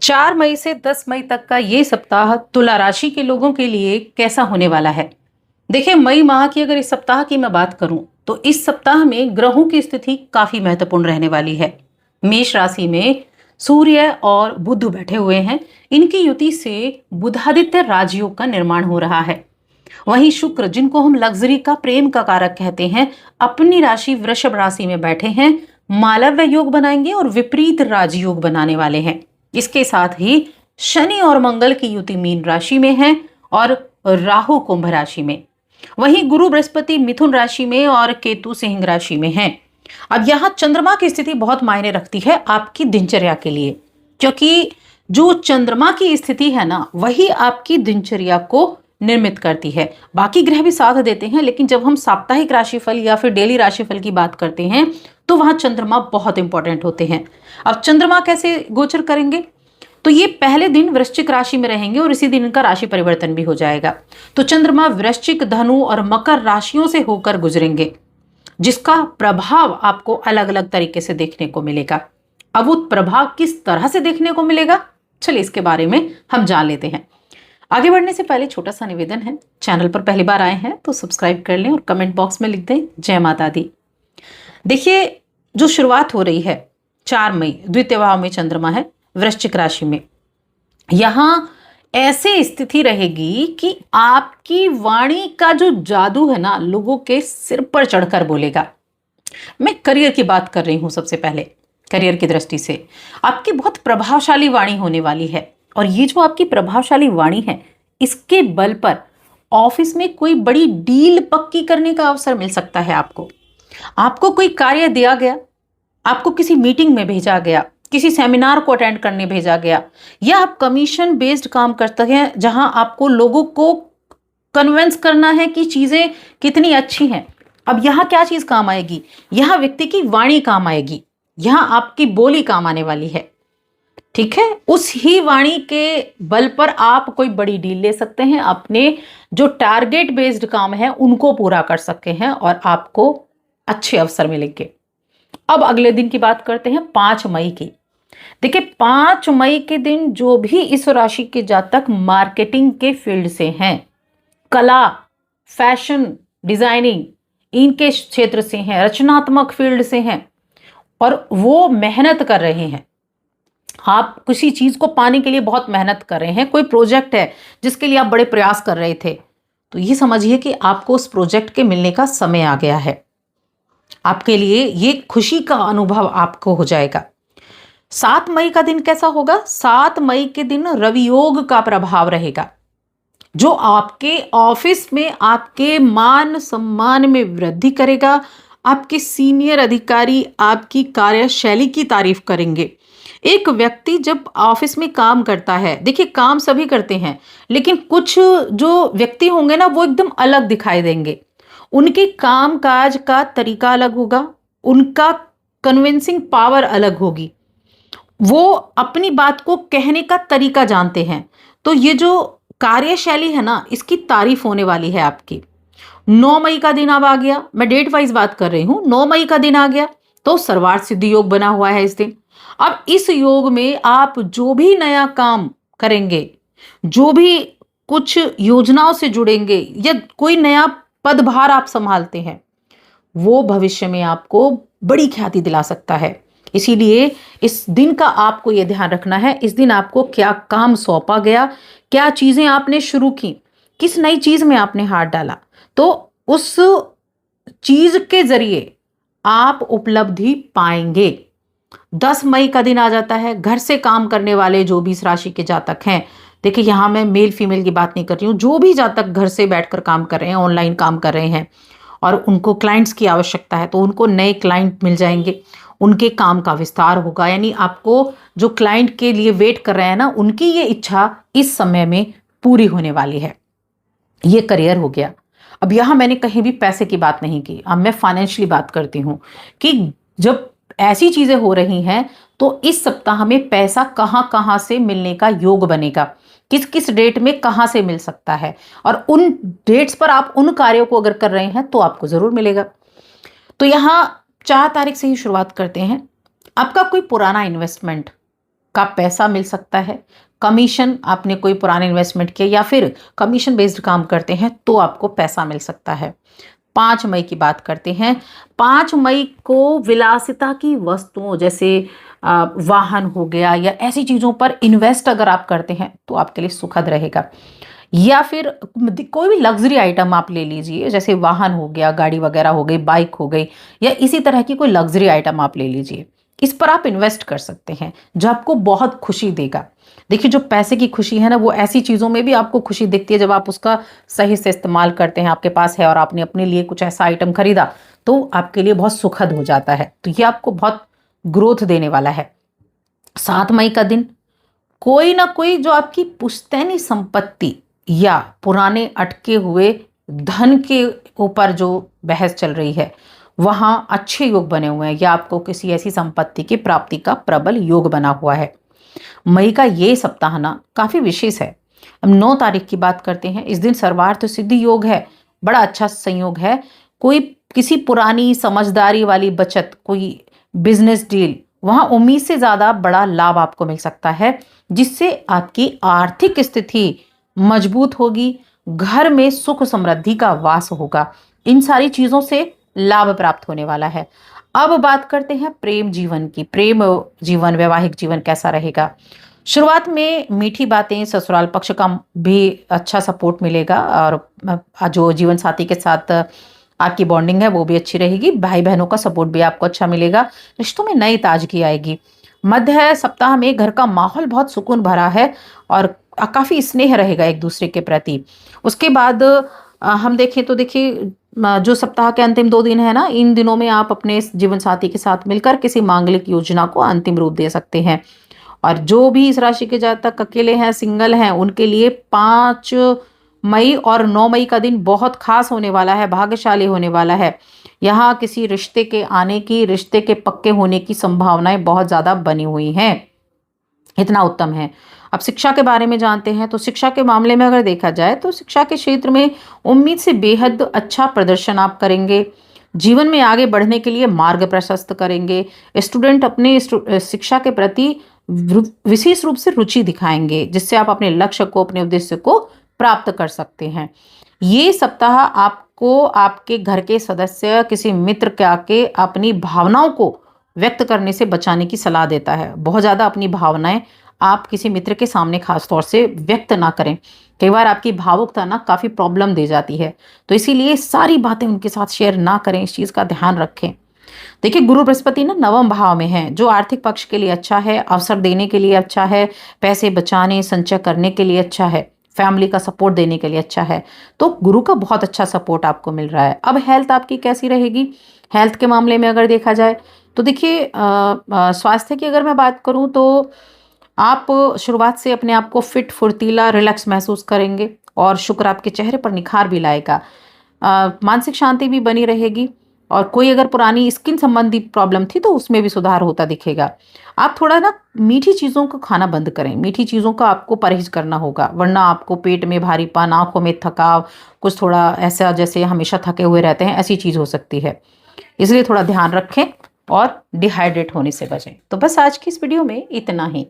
4 मई से 10 मई तक का ये सप्ताह तुला राशि के लोगों के लिए कैसा होने वाला है। देखिए, मई माह की अगर इस सप्ताह की मैं बात करूं तो इस सप्ताह में ग्रहों की स्थिति काफी महत्वपूर्ण रहने वाली है। मेष राशि में सूर्य और बुध बैठे हुए हैं। इनकी युति से बुधादित्य राजयोग का निर्माण हो रहा है। वहीं शुक्र, जिनको हम लग्जरी का, प्रेम का कारक कहते हैं, अपनी राशि वृषभ राशि में बैठे हैं। मालव्य योग बनाएंगे और विपरीत राजयोग बनाने वाले हैं। इसके साथ ही शनि और मंगल की युति मीन राशि में है और राहु कुंभ राशि में। वहीं गुरु बृहस्पति मिथुन राशि में और केतु सिंह राशि में हैं। अब यहां चंद्रमा की स्थिति बहुत मायने रखती है आपकी दिनचर्या के लिए, क्योंकि जो चंद्रमा की स्थिति है ना, वही आपकी दिनचर्या को निर्मित करती है। बाकी ग्रह भी साथ देते हैं, लेकिन जब हम साप्ताहिक राशिफल या फिर डेली राशिफल की बात करते हैं तो वहां चंद्रमा बहुत इंपॉर्टेंट होते हैं। अब चंद्रमा कैसे गोचर करेंगे, तो ये पहले दिन वृश्चिक राशि में रहेंगे और इसी दिन इनका राशि परिवर्तन भी हो जाएगा। तो चंद्रमा वृश्चिक, धनु और मकर राशियों से होकर गुजरेंगे, जिसका प्रभाव आपको अलग अलग तरीके से देखने को मिलेगा। अब वो प्रभाव किस तरह से देखने को मिलेगा, चलिए इसके बारे में हम जान लेते हैं। आगे बढ़ने से पहले छोटा सा निवेदन है, चैनल पर पहली बार आए हैं तो सब्सक्राइब कर लें और कमेंट बॉक्स में लिख दें जय माता दी। देखिए, जो शुरुआत हो रही है 4 मई, द्वितीय भाव में चंद्रमा है वृश्चिक राशि में। यहां ऐसे स्थिति रहेगी कि आपकी वाणी का जो जादू है ना, लोगों के सिर पर चढ़कर बोलेगा। मैं करियर की बात कर रही हूं। सबसे पहले करियर की दृष्टि से आपकी बहुत प्रभावशाली वाणी होने वाली है, और ये जो आपकी प्रभावशाली वाणी है, इसके बल पर ऑफिस में कोई बड़ी डील पक्की करने का अवसर मिल सकता है। आपको कोई कार्य दिया गया, आपको किसी मीटिंग में भेजा गया, किसी सेमिनार को अटेंड करने भेजा गया, या आप कमीशन बेस्ड काम करते हैं जहां आपको लोगों को कन्विंस करना है कि चीजें कितनी अच्छी हैं। अब यहां क्या चीज काम आएगी, यहां व्यक्ति की वाणी काम आएगी, यहां आपकी बोली काम आने वाली है। ठीक है, उस ही वाणी के बल पर आप कोई बड़ी डील ले सकते हैं, अपने जो टारगेट बेस्ड काम है उनको पूरा कर सकते हैं और आपको अच्छे अवसर मिलेंगे। अब अगले दिन की बात करते हैं 5 मई की। देखिए, 5 मई के दिन जो भी इस राशि के जातक मार्केटिंग के फील्ड से हैं, कला, फैशन, डिजाइनिंग, इनके क्षेत्र से हैं, रचनात्मक फील्ड से हैं और वो मेहनत कर रहे हैं, आप किसी चीज को पाने के लिए बहुत मेहनत कर रहे हैं, कोई प्रोजेक्ट है जिसके लिए आप बड़े प्रयास कर रहे थे, तो ये समझिए कि आपको उस प्रोजेक्ट के मिलने का समय आ गया है। आपके लिए ये खुशी का अनुभव आपको हो जाएगा। 7 मई का दिन कैसा होगा, 7 मई के दिन रवि योग का प्रभाव रहेगा, जो आपके ऑफिस में आपके मान सम्मान में वृद्धि करेगा। आपके सीनियर अधिकारी आपकी कार्यशैली की तारीफ करेंगे। एक व्यक्ति जब ऑफिस में काम करता है, देखिए काम सभी करते हैं, लेकिन कुछ जो व्यक्ति होंगे ना, वो एकदम अलग दिखाई देंगे। उनके काम काज का तरीका अलग होगा, उनका कन्विंसिंग पावर अलग होगी, वो अपनी बात को कहने का तरीका जानते हैं। तो ये जो कार्यशैली है ना, इसकी तारीफ होने वाली है आपकी। 9 मई का दिन अब आ गया, मैं डेट वाइज बात कर रही हूं। 9 मई का दिन आ गया तो सर्वार्थ सिद्धि योग बना हुआ है इस दिन। अब इस योग में आप जो भी नया काम करेंगे, जो भी कुछ योजनाओं से जुड़ेंगे, या कोई नया पदभार आप संभालते हैं, वो भविष्य में आपको बड़ी ख्याति दिला सकता है। इसीलिए इस दिन का आपको यह ध्यान रखना है, इस दिन आपको क्या काम सौंपा गया, क्या चीजें आपने शुरू की, किस नई चीज में आपने हाथ डाला, तो उस चीज के जरिए आप उपलब्धि पाएंगे। 10 मई का दिन आ जाता है। घर से काम करने वाले जो भी इस राशि के जातक हैं, देखिए यहां मैं मेल फीमेल की बात नहीं कर रही हूं, जो भी जातक घर से बैठकर काम कर रहे हैं, ऑनलाइन काम कर रहे हैं और उनको क्लाइंट्स की आवश्यकता है, तो उनको नए क्लाइंट मिल जाएंगे, उनके काम का विस्तार होगा। यानी आपको जो क्लाइंट के लिए वेट कर रहे हैं ना, उनकी ये इच्छा इस समय में पूरी होने वाली है। ये करियर हो गया। अब यहां मैंने कहीं भी पैसे की बात नहीं की, अब मैं फाइनेंशियली बात करती हूं कि जब ऐसी चीजें हो रही हैं तो इस सप्ताह में पैसा कहां कहां से मिलने का योग बनेगा, किस किस डेट में कहां से मिल सकता है, और उन डेट्स पर आप उन कार्यों को अगर कर रहे हैं तो आपको जरूर मिलेगा। तो यहां 4 तारीख से ही शुरुआत करते हैं। आपका कोई पुराना इन्वेस्टमेंट, का पैसा मिल सकता है। कमीशन, आपने कोई पुराने इन्वेस्टमेंट किया या फिर कमीशन बेस्ड काम करते हैं तो आपको पैसा मिल सकता है। 5 मई की बात करते हैं। 5 मई को विलासिता की वस्तुओं जैसे वाहन हो गया या ऐसी चीज़ों पर इन्वेस्ट अगर आप करते हैं तो आपके लिए सुखद रहेगा। या फिर कोई भी लग्जरी आइटम आप ले लीजिए, जैसे वाहन हो गया, गाड़ी वगैरह हो गई, बाइक हो गई, या इसी तरह की कोई लग्जरी आइटम आप ले लीजिए। इस पर आप इन्वेस्ट कर सकते हैं जो आपको बहुत खुशी देगा। देखिए, जो पैसे की खुशी है ना, वो ऐसी चीज़ों में भी आपको खुशी दिखती है जब आप उसका सही से इस्तेमाल करते हैं। आपके पास है और आपने अपने लिए कुछ ऐसा आइटम खरीदा तो आपके लिए बहुत सुखद हो जाता है। तो ये आपको बहुत ग्रोथ देने वाला है। 7 मई का दिन, कोई ना कोई जो आपकी पुश्तैनी संपत्ति या पुराने अटके हुए धन के ऊपर जो बहस चल रही है, वहां अच्छे योग बने हुए हैं या आपको किसी ऐसी संपत्ति की प्राप्ति का प्रबल योग बना हुआ है। मई का ये सप्ताह ना काफी विशेष है। अब 9 तारीख की बात करते हैं। इस दिन सर्वार्थ सिद्धि योग है, बड़ा अच्छा संयोग है। कोई किसी पुरानी समझदारी वाली बचत, कोई बिजनेस डील, वहां उम्मीद से ज्यादा बड़ा लाभ आपको मिल सकता है, जिससे आपकी आर्थिक स्थिति मजबूत होगी, घर में सुख समृद्धि का वास होगा। इन सारी चीजों से लाभ प्राप्त होने वाला है। अब बात करते हैं प्रेम जीवन की। प्रेम जीवन, वैवाहिक जीवन कैसा रहेगा? शुरुआत में मीठी बातें, ससुराल पक्ष का भी अच्छा सपोर्ट मिलेगा और जो जीवन साथी के साथ आपकी बॉन्डिंग है वो भी अच्छी रहेगी। भाई बहनों का सपोर्ट भी आपको अच्छा मिलेगा। रिश्तों में नई ताजगी आएगी। मध्य सप्ताह में घर का माहौल बहुत सुकून भरा है और काफी स्नेह रहेगा एक दूसरे के प्रति। उसके बाद हम देखें तो देखिए, जो सप्ताह के अंतिम 2 दिन है ना, इन दिनों में आप अपने जीवन साथी के साथ मिलकर किसी मांगलिक योजना को अंतिम रूप दे सकते हैं। और जो भी इस राशि के जातक अकेले हैं, सिंगल हैं, उनके लिए 5 मई और 9 मई का दिन बहुत खास होने वाला है, भाग्यशाली होने वाला है। यहाँ किसी रिश्ते के आने की, रिश्ते के पक्के होने की संभावनाएं बहुत ज्यादा बनी हुई हैं। इतना उत्तम है। अब शिक्षा के बारे में जानते हैं तो शिक्षा के मामले में अगर देखा जाए तो शिक्षा के क्षेत्र में उम्मीद से बेहद अच्छा प्रदर्शन आप करेंगे। जीवन में आगे बढ़ने के लिए मार्ग प्रशस्त करेंगे। स्टूडेंट अपने शिक्षा के प्रति विशेष रूप से रुचि दिखाएंगे, जिससे आप अपने लक्ष्य को, अपने उद्देश्य को प्राप्त कर सकते हैं। ये सप्ताह आपको आपके घर के सदस्य, किसी मित्र के आके अपनी भावनाओं को व्यक्त करने से बचाने की सलाह देता है। बहुत ज्यादा अपनी भावनाएं आप किसी मित्र के सामने खास तौर से व्यक्त ना करें। कई बार आपकी भावुकता ना काफी प्रॉब्लम दे जाती है, तो इसीलिए सारी बातें उनके साथ शेयर ना करें। इस चीज का ध्यान रखें। देखिए, गुरु बृहस्पति ना 9वें भाव में है, जो आर्थिक पक्ष के लिए अच्छा है, अवसर देने के लिए अच्छा है, पैसे बचाने, संचय करने के लिए अच्छा है, फैमिली का सपोर्ट देने के लिए अच्छा है। तो गुरु का बहुत अच्छा सपोर्ट आपको मिल रहा है। अब हेल्थ आपकी कैसी रहेगी? हेल्थ के मामले में अगर देखा जाए तो देखिए, स्वास्थ्य की अगर मैं बात करूं तो आप शुरुआत से अपने आप को फिट, फुर्तीला, रिलैक्स महसूस करेंगे और शुक्र आपके चेहरे पर निखार भी लाएगा। मानसिक शांति भी बनी रहेगी और कोई अगर पुरानी स्किन संबंधी प्रॉब्लम थी तो उसमें भी सुधार होता दिखेगा। आप थोड़ा ना मीठी चीज़ों को खाना बंद करें। मीठी चीज़ों का आपको परहेज करना होगा, वरना आपको पेट में भारीपन, आंखों में थकाव, कुछ थोड़ा ऐसा जैसे हमेशा थके हुए रहते हैं, ऐसी चीज़ हो सकती है। इसलिए थोड़ा ध्यान रखें और डिहाइड्रेट होने से बचें। तो बस आज की इस वीडियो में इतना ही।